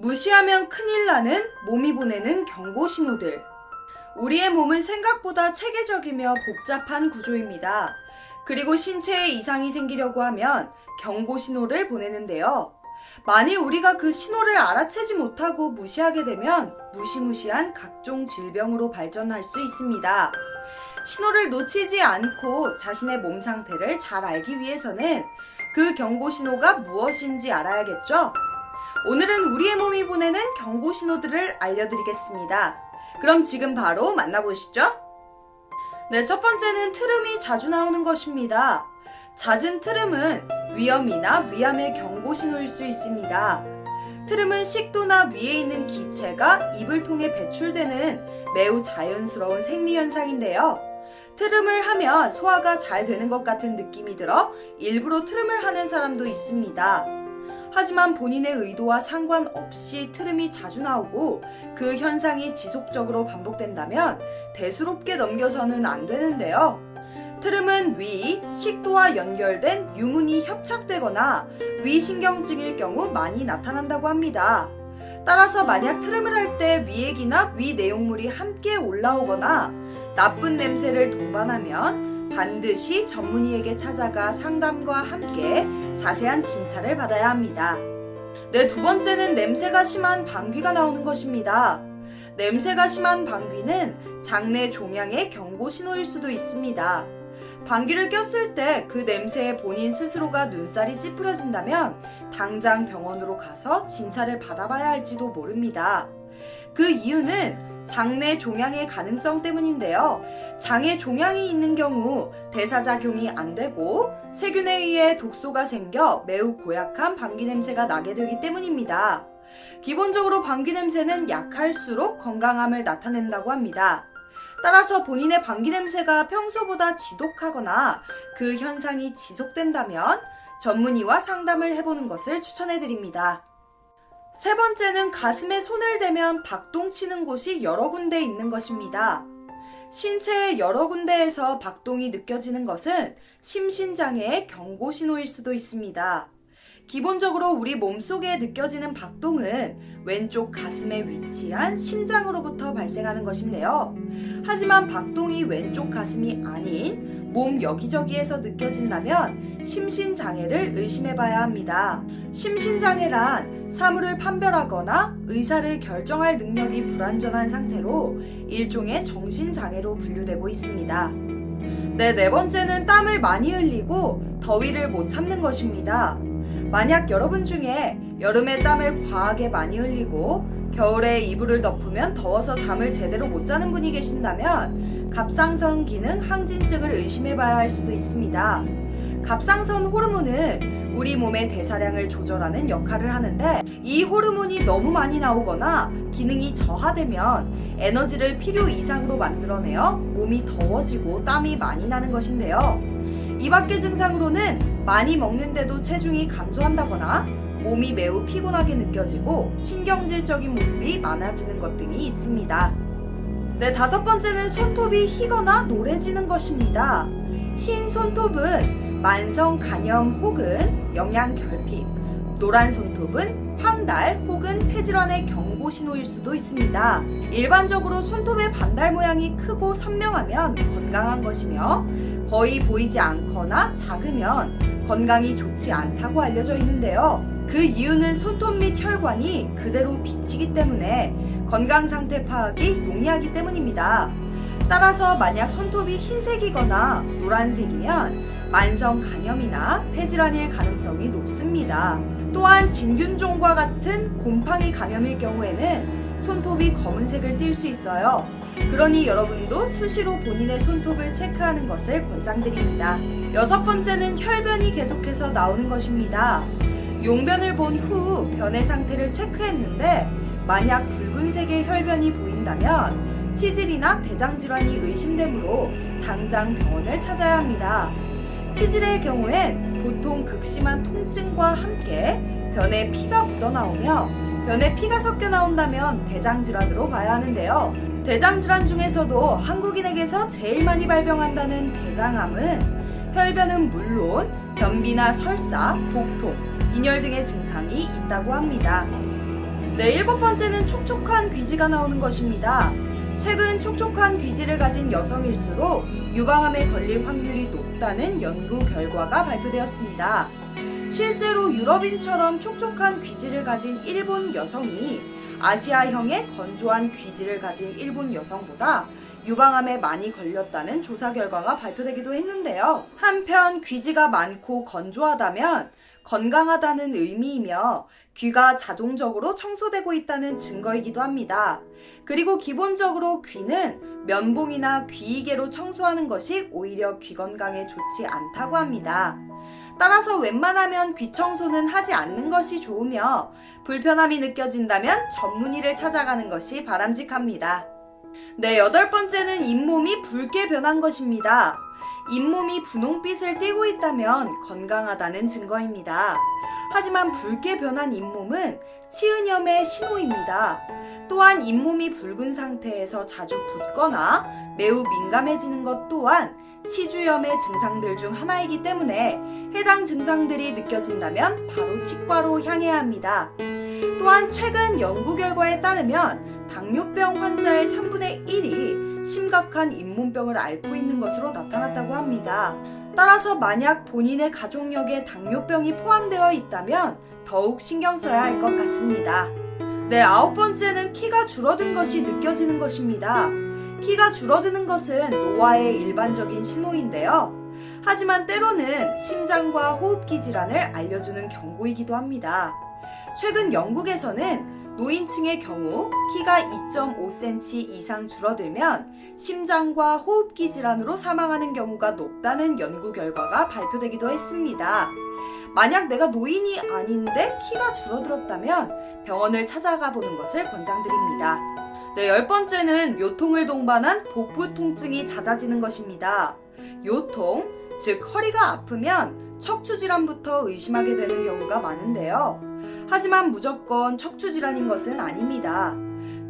무시하면 큰일 나는 몸이 보내는 경고 신호들. 우리의 몸은 생각보다 체계적이며 복잡한 구조입니다. 그리고 신체에 이상이 생기려고 하면 경고 신호를 보내는데요. 만일 우리가 그 신호를 알아채지 못하고 무시하게 되면 무시무시한 각종 질병으로 발전할 수 있습니다. 신호를 놓치지 않고 자신의 몸 상태를 잘 알기 위해서는 그 경고 신호가 무엇인지 알아야겠죠? 오늘은 우리의 몸이 보내는 경고 신호들을 알려드리겠습니다. 그럼 지금 바로 만나보시죠. 네, 첫 번째는 트름이 자주 나오는 것입니다. 잦은 트름은 위염이나 위암의 경고 신호일 수 있습니다. 트름은 식도나 위에 있는 기체가 입을 통해 배출되는 매우 자연스러운 생리현상인데요. 트름을 하면 소화가 잘 되는 것 같은 느낌이 들어 일부러 트름을 하는 사람도 있습니다. 하지만 본인의 의도와 상관없이 트름이 자주 나오고 그 현상이 지속적으로 반복된다면 대수롭게 넘겨서는 안 되는데요. 트름은 위, 식도와 연결된 유문이 협착되거나 위신경증일 경우 많이 나타난다고 합니다. 따라서 만약 트름을 할 때 위액이나 위 내용물이 함께 올라오거나 나쁜 냄새를 동반하면 반드시 전문의에게 찾아가 상담과 함께 자세한 진찰을 받아야 합니다. 네, 두 번째는 냄새가 심한 방귀가 나오는 것입니다. 냄새가 심한 방귀는 장내 종양의 경고 신호일 수도 있습니다. 방귀를 꼈을 때 그 냄새에 본인 스스로가 눈살이 찌푸려진다면 당장 병원으로 가서 진찰을 받아봐야 할지도 모릅니다. 그 이유는 장내 종양의 가능성 때문인데요. 장에 종양이 있는 경우 대사작용이 안 되고 세균에 의해 독소가 생겨 매우 고약한 방귀 냄새가 나게 되기 때문입니다. 기본적으로 방귀 냄새는 약할수록 건강함을 나타낸다고 합니다. 따라서 본인의 방귀 냄새가 평소보다 지독하거나 그 현상이 지속된다면 전문의와 상담을 해보는 것을 추천해드립니다. 세 번째는 가슴에 손을 대면 박동치는 곳이 여러 군데 있는 것입니다. 신체의 여러 군데에서 박동이 느껴지는 것은 심신장애의 경고 신호일 수도 있습니다. 기본적으로 우리 몸속에 느껴지는 박동은 왼쪽 가슴에 위치한 심장으로부터 발생하는 것인데요. 하지만 박동이 왼쪽 가슴이 아닌 몸 여기저기에서 느껴진다면 심신장애를 의심해봐야 합니다. 심신장애란 사물을 판별하거나 의사를 결정할 능력이 불완전한 상태로 일종의 정신장애로 분류되고 있습니다. 네 번째는 땀을 많이 흘리고 더위를 못 참는 것입니다. 만약 여러분 중에 여름에 땀을 과하게 많이 흘리고 겨울에 이불을 덮으면 더워서 잠을 제대로 못 자는 분이 계신다면 갑상선 기능 항진증을 의심해봐야 할 수도 있습니다. 갑상선 호르몬은 우리 몸의 대사량을 조절하는 역할을 하는데 이 호르몬이 너무 많이 나오거나 기능이 저하되면 에너지를 필요 이상으로 만들어내어 몸이 더워지고 땀이 많이 나는 것인데요. 이 밖의 증상으로는 많이 먹는데도 체중이 감소한다거나 몸이 매우 피곤하게 느껴지고 신경질적인 모습이 많아지는 것 등이 있습니다. 네, 다섯 번째는 손톱이 희거나 노래지는 것입니다. 흰 손톱은 만성 간염 혹은 영양 결핍, 노란 손톱은 황달 혹은 폐질환의 경고 신호일 수도 있습니다. 일반적으로 손톱의 반달 모양이 크고 선명하면 건강한 것이며 거의 보이지 않거나 작으면 건강이 좋지 않다고 알려져 있는데요. 그 이유는 손톱 및 혈관이 그대로 비치기 때문에 건강 상태 파악이 용이하기 때문입니다. 따라서 만약 손톱이 흰색이거나 노란색이면 만성 간염이나 폐질환일 가능성이 높습니다. 또한 진균종과 같은 곰팡이 감염일 경우에는 손톱이 검은색을 띨 수 있어요. 그러니 여러분도 수시로 본인의 손톱을 체크하는 것을 권장드립니다. 여섯 번째는 혈변이 계속해서 나오는 것입니다. 용변을 본 후 변의 상태를 체크했는데 만약 붉은색의 혈변이 보인다면 치질이나 대장질환이 의심되므로 당장 병원을 찾아야 합니다. 치질의 경우엔 보통 극심한 통증과 함께 변에 피가 묻어나오며 변에 피가 섞여 나온다면 대장질환으로 봐야 하는데요. 대장질환 중에서도 한국인에게서 제일 많이 발병한다는 대장암은 혈변은 물론 변비나 설사, 복통, 빈혈 등의 증상이 있다고 합니다. 네, 7번째는 촉촉한 귀지가 나오는 것입니다. 최근 촉촉한 귀지를 가진 여성일수록 유방암에 걸릴 확률이 높다는 연구 결과가 발표되었습니다. 실제로 유럽인처럼 촉촉한 귀지를 가진 일본 여성이 아시아형의 건조한 귀지를 가진 일본 여성보다 유방암에 많이 걸렸다는 조사 결과가 발표되기도 했는데요. 한편 귀지가 많고 건조하다면 건강하다는 의미이며 귀가 자동적으로 청소되고 있다는 증거이기도 합니다. 그리고 기본적으로 귀는 면봉이나 귀이개로 청소하는 것이 오히려 귀 건강에 좋지 않다고 합니다. 따라서 웬만하면 귀 청소는 하지 않는 것이 좋으며 불편함이 느껴진다면 전문의를 찾아가는 것이 바람직합니다. 네, 8번째는 잇몸이 붉게 변한 것입니다. 잇몸이 분홍빛을 띠고 있다면 건강하다는 증거입니다. 하지만 붉게 변한 잇몸은 치은염의 신호입니다. 또한 잇몸이 붉은 상태에서 자주 붓거나 매우 민감해지는 것 또한 치주염의 증상들 중 하나이기 때문에 해당 증상들이 느껴진다면 바로 치과로 향해야 합니다. 또한 최근 연구 결과에 따르면 당뇨병 환자의 3분의 1이 심각한 잇몸병을 앓고 있는 것으로 나타났다고 합니다. 따라서 만약 본인의 가족력에 당뇨병이 포함되어 있다면 더욱 신경 써야 할 것 같습니다. 네, 9번째는 키가 줄어든 것이 느껴지는 것입니다. 키가 줄어드는 것은 노화의 일반적인 신호인데요. 하지만 때로는 심장과 호흡기 질환을 알려주는 경고이기도 합니다. 최근 영국에서는 노인층의 경우 키가 2.5cm 이상 줄어들면 심장과 호흡기 질환으로 사망하는 경우가 높다는 연구 결과가 발표되기도 했습니다. 만약 내가 노인이 아닌데 키가 줄어들었다면 병원을 찾아가 보는 것을 권장드립니다. 네, 10번째는 요통을 동반한 복부 통증이 잦아지는 것입니다. 요통, 즉 허리가 아프면 척추 질환부터 의심하게 되는 경우가 많은데요. 하지만 무조건 척추 질환인 것은 아닙니다.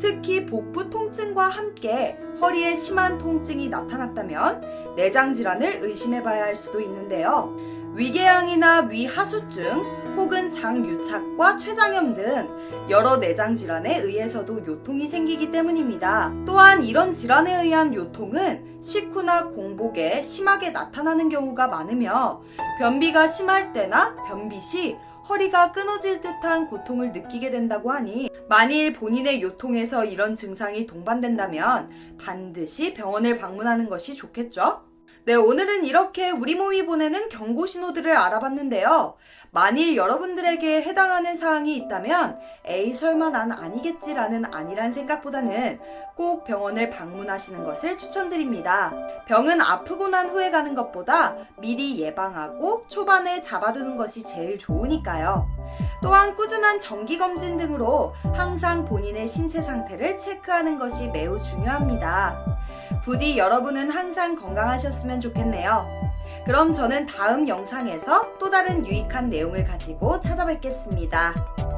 특히 복부 통증과 함께 허리에 심한 통증이 나타났다면 내장 질환을 의심해 봐야 할 수도 있는데요. 위궤양이나 위하수증 혹은 장유착과 췌장염 등 여러 내장 질환에 의해서도 요통이 생기기 때문입니다. 또한 이런 질환에 의한 요통은 식후나 공복에 심하게 나타나는 경우가 많으며 변비가 심할 때나 변비 시 허리가 끊어질 듯한 고통을 느끼게 된다고 하니 만일 본인의 요통에서 이런 증상이 동반된다면 반드시 병원을 방문하는 것이 좋겠죠? 네, 오늘은 이렇게 우리 몸이 보내는 경고 신호들을 알아봤는데요. 만일 여러분들에게 해당하는 사항이 있다면 에이 설마 난 아니겠지라는 안일한 생각보다는 꼭 병원을 방문하시는 것을 추천드립니다. 병은 아프고 난 후에 가는 것보다 미리 예방하고 초반에 잡아두는 것이 제일 좋으니까요. 또한 꾸준한 정기검진 등으로 항상 본인의 신체 상태를 체크하는 것이 매우 중요합니다. 부디 여러분은 항상 건강하셨으면 좋겠네요. 그럼 저는 다음 영상에서 또 다른 유익한 내용을 가지고 찾아뵙겠습니다.